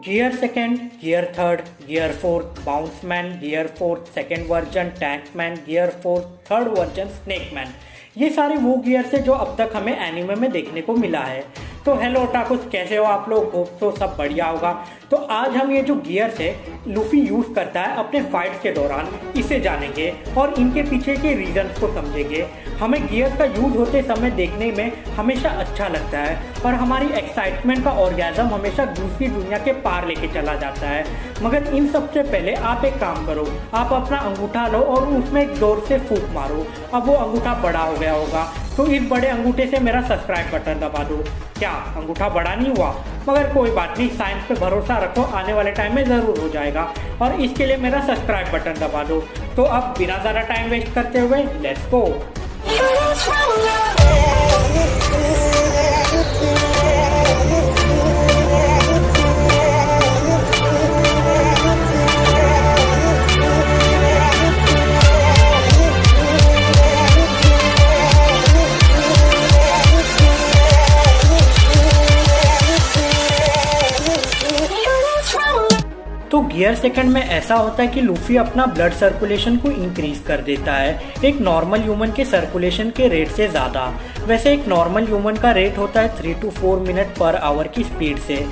Gear second, gear third, gear fourth, bounceman, gear fourth second version, tankman, gear fourth third version, snakeman, ये सारे वो gears है जो अब तक हमें एनिमे में देखने को मिला है। तो हेलो ओटाकुस, कैसे हो आप लोग? होप तो सब बढ़िया होगा। तो आज हम ये जो गियर्स है लूफी यूज करता है अपने फाइट्स के दौरान, इसे जानेंगे और इनके पीछे के रीजंस को समझेंगे। हमें गियर्स का यूज होते समय देखने में हमेशा अच्छा लगता है और हमारी एक्साइटमेंट का ऑर्गेज़म हमेशा दूसरी दुनिया के पार लेके चला जाता है। मगर इन सबसे पहले आप एक काम करो, आप अपना अंगूठा लो और उसमें एक जोर से फूंक मारो। अब वो अंगूठा बड़ा हो गया होगा, तो इस बड़े अंगूठे से मेरा सब्सक्राइब बटन दबा दो। क्या अंगूठा बड़ा नहीं हुआ? मगर कोई बात नहीं, साइंस पे भरोसा रखो, आने वाले टाइम में ज़रूर हो जाएगा। और इसके लिए मेरा सब्सक्राइब बटन दबा दो। तो अब बिना ज़्यादा टाइम वेस्ट करते हुए लेट्स गो। तो गियर सेकंड में ऐसा होता है कि लूफी अपना ब्लड सर्कुलेशन को इंक्रीज कर देता है एक नॉर्मल ह्यूमन के सर्कुलेशन के रेट से ज़्यादा। वैसे एक नॉर्मल ह्यूमन का रेट होता है 3 to 4 मिनट पर आवर की स्पीड से,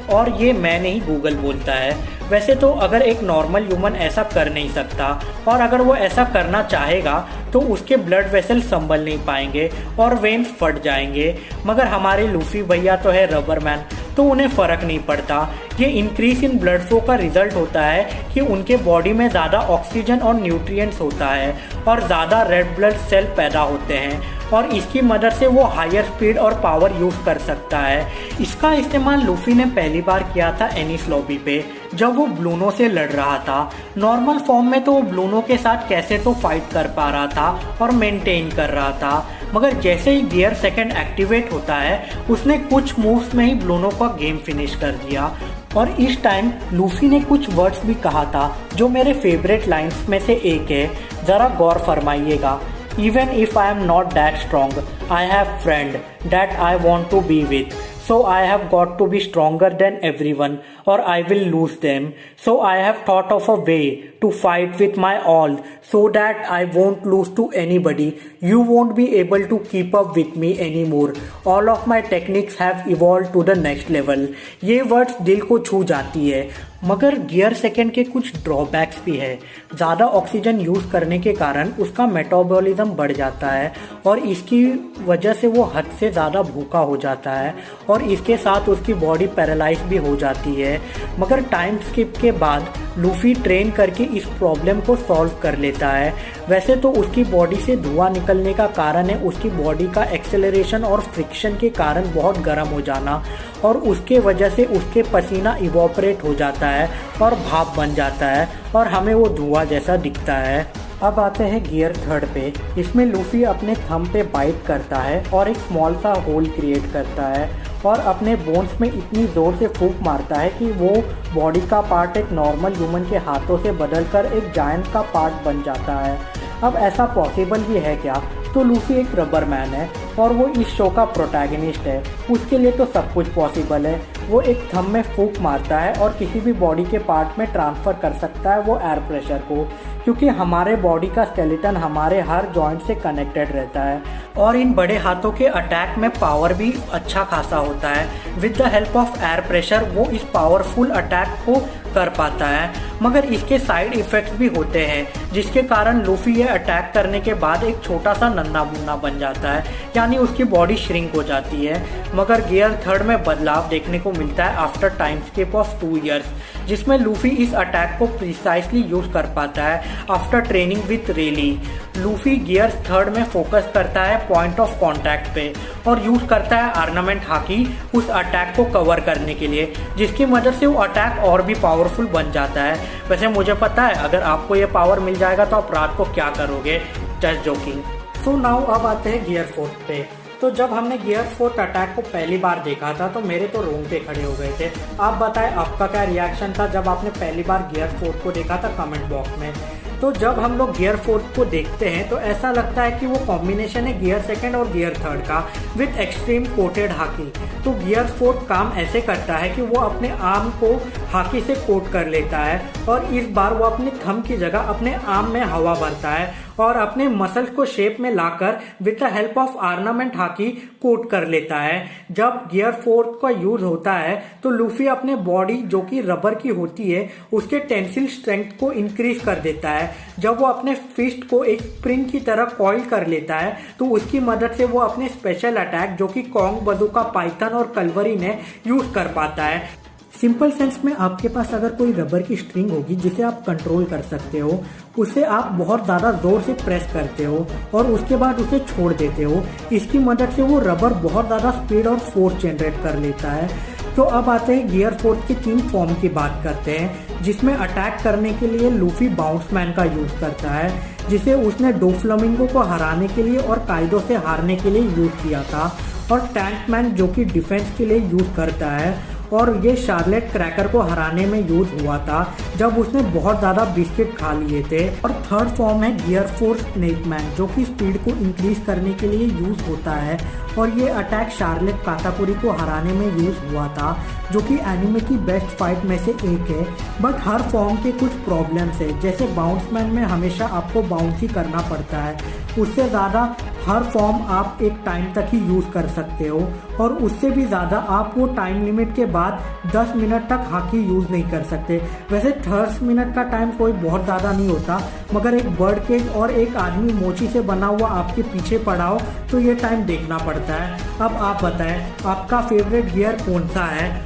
और ये मैं नहीं गूगल बोलता है। वैसे तो अगर एक नॉर्मल ह्यूमन ऐसा कर नहीं सकता, और अगर वो ऐसा करना चाहेगा तो उसके ब्लड वेसल संभल नहीं पाएंगे और वेन्स फट जाएंगे। मगर हमारे लूफी भैया तो है रबर मैन, तो उन्हें फ़र्क नहीं पड़ता। ये इंक्रीज इन ब्लड फ्लो का रिजल्ट होता है कि उनके बॉडी में ज़्यादा ऑक्सीजन और न्यूट्रिएंट्स होता है और ज़्यादा रेड ब्लड सेल पैदा होते हैं, और इसकी मदद से वो हायर स्पीड और पावर यूज़ कर सकता है। इसका इस्तेमाल लूफी ने पहली बार किया था एनिस लॉबी पे, जब वो ब्लूनो से लड़ रहा था। नॉर्मल फॉर्म में तो वो ब्लूनो के साथ कैसे तो फाइट कर पा रहा था और मेंटेन कर रहा था, मगर जैसे ही गियर सेकंड एक्टिवेट होता है उसने कुछ मूव्स में ही ब्लूनो का गेम फिनिश कर दिया। और इस टाइम लूफी ने कुछ वर्ड्स भी कहा था जो मेरे फेवरेट लाइन्स में से एक है, ज़रा गौर फरमाइएगा। Even if I am not that strong, I have friend that I want to be with. So I have got to be stronger than everyone or I will lose them. So I have thought of a way to fight with my all so that I won't lose to anybody. You won't be able to keep up with me anymore. All of my techniques have evolved to the next level. ये words दिल को छू जाती है। मगर gear second के कुछ drawbacks भी है। ज़्यादा ऑक्सीजन यूज़ करने के कारण उसका मेटाबॉलिज्म बढ़ जाता है और इसकी वजह से वो हद से ज़्यादा भूखा हो जाता है, और इसके साथ उसकी बॉडी पैरालाइज भी हो जाती है। मगर टाइम स्किप के बाद लूफी ट्रेन करके इस प्रॉब्लम को सॉल्व कर लेता है। वैसे तो उसकी बॉडी से धुआं निकलने का कारण है उसकी बॉडी का एक्सेलरेशन और फ्रिक्शन के कारण बहुत गर्म हो जाना, और उसके वजह से उसके पसीना इवोपरेट हो जाता है और भाप बन जाता है और हमें वो धुआं जैसा दिखता है। अब आते हैं गियर थर्ड पे। इसमें लूफी अपने थंब पे बाइट करता है और एक स्मॉल सा होल क्रिएट करता है और अपने बोन्स में इतनी ज़ोर से फूंक मारता है कि वो बॉडी का पार्ट एक नॉर्मल ह्यूमन के हाथों से बदलकर एक जायंट का पार्ट बन जाता है। अब ऐसा पॉसिबल भी है क्या? तो लूफी एक रबर मैन है और वो इस शो का प्रोटैगनिस्ट है, उसके लिए तो सब कुछ पॉसिबल है। वो एक थंब में फूंक मारता है और किसी भी बॉडी के पार्ट में ट्रांसफ़र कर सकता है वो एयर प्रेशर को, क्योंकि हमारे बॉडी का स्केलेटन हमारे हर जॉइंट से कनेक्टेड रहता है और इन बड़े हाथों के अटैक में पावर भी अच्छा खासा होता है। With the help of air pressure वो इस पावरफुल अटैक को कर पाता है, मगर इसके साइड इफ़ेक्ट्स भी होते हैं जिसके कारण लूफी ये अटैक करने के बाद एक छोटा सा नन्हा मुन्ना बन जाता है, यानी उसकी बॉडी श्रिंक हो जाती है। मगर गियर थर्ड में बदलाव देखने को मिलता है after time skip of 2 years, जिसमें लूफी इस अटैक को प्रिसाइसली यूज कर पाता है after training with Rayleigh. Luffy gear third में फोकस करता है पॉइंट ऑफ कॉन्टैक्ट पे और यूज करता है ऑर्नामेंट हाकी उस अटैक को कवर करने के लिए, जिसकी मदद से वो अटैक और भी पावरफुल बन जाता है। वैसे मुझे पता है अगर आपको ये पावर मिल जाएगा तो आप रात को क्या करोगे, जस्ट जोकिंग। सो नाउ अब आते हैं गियर फोर्थ पे। तो जब हमने गियर फोर्थ अटैक को पहली बार देखा था तो मेरे तो रोंगटे खड़े हो गए थे। आप बताएं आपका क्या रिएक्शन था जब आपने पहली बार गियर फोर्थ को देखा था? कमेंट बॉक्स में। तो जब हम लोग गियर फोर्थ को देखते हैं तो ऐसा लगता है कि वो कॉम्बिनेशन है गियर सेकंड और गियर थर्ड का विथ एक्सट्रीम कोटेड हाकी। तो गियर फोर्थ काम ऐसे करता है कि वो अपने आर्म को हाकी से कोट कर लेता है और इस बार वो अपनी थंब की जगह अपने आर्म में हवा भरता है और अपने मसल्स को शेप में लाकर with the help of ornament हाकी कोट कर लेता है। जब गियर फोर्थ का यूज होता है तो लूफी अपने बॉडी जो कि रबर की होती है उसके टेंसिल स्ट्रेंथ को इंक्रीज कर देता है। जब वो अपने फिस्ट को एक स्प्रिंग की तरह कॉइल कर लेता है तो उसकी मदद से वो अपने स्पेशल अटैक जो कि कॉन्ग, बजूका, पाइथन और कल्वरी ने यूज कर पाता है। सिंपल सेंस में आपके पास अगर कोई रबर की स्ट्रिंग होगी जिसे आप कंट्रोल कर सकते हो, उसे आप बहुत ज़्यादा ज़ोर से प्रेस करते हो और उसके बाद उसे छोड़ देते हो। इसकी मदद से वो रबर बहुत ज़्यादा स्पीड और फोर्स जनरेट कर लेता है। तो अब आते हैं गियर फोर्थ की 3 फॉर्म की बात करते हैं, जिसमें अटैक करने के लिए लूफी बाउंसमैन का यूज़ करता है, जिसे उसने डोफ्लामिंगो को हराने के लिए और काइडो से हारने के लिए यूज़ किया था, और टैंकमैन जो कि डिफेंस के लिए यूज़ करता है और ये शार्लेट क्रैकर को हराने में यूज हुआ था जब उसने बहुत ज़्यादा बिस्किट खा लिए थे। और थर्ड फॉर्म है गियर फोर्स स्नेकमैन जो कि स्पीड को इंक्रीज करने के लिए यूज होता है और ये अटैक शार्लेट काताकुरी को हराने में यूज हुआ था, जो कि एनिमे की बेस्ट फाइट में से एक है। बट हर फॉर्म के कुछ प्रॉब्लम्स है, जैसे बाउंसमैन में हमेशा आपको बाउंस ही करना पड़ता है, उससे ज़्यादा हर फॉर्म आप एक टाइम तक ही यूज़ कर सकते हो और उससे भी ज़्यादा आप वो टाइम लिमिट के बाद 10 मिनट तक हाकी यूज़ नहीं कर सकते। वैसे 30 मिनट का टाइम कोई बहुत ज़्यादा नहीं होता, मगर एक बर्ड केज और एक आदमी मोची से बना हुआ आपके पीछे पड़ा हो तो ये टाइम देखना पड़ता है। अब आप बताएं आपका फेवरेट गियर कौन सा है?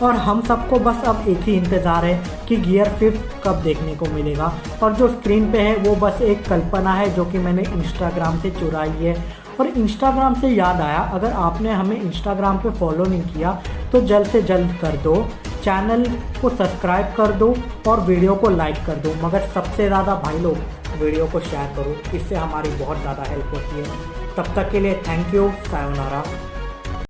और हम सबको बस अब एक ही इंतज़ार है कि गियर फिफ्थ कब देखने को मिलेगा। और जो स्क्रीन पे है वो बस एक कल्पना है जो कि मैंने इंस्टाग्राम से चुराई है। और इंस्टाग्राम से याद आया, अगर आपने हमें इंस्टाग्राम पे फॉलो नहीं किया तो जल्द से जल्द कर दो, चैनल को सब्सक्राइब कर दो और वीडियो को लाइक कर दो। मगर सबसे ज़्यादा भाई लोग वीडियो को शेयर करो, इससे हमारी बहुत ज़्यादा हेल्प होती है। तब तक के लिए थैंक यू, सायोनारा।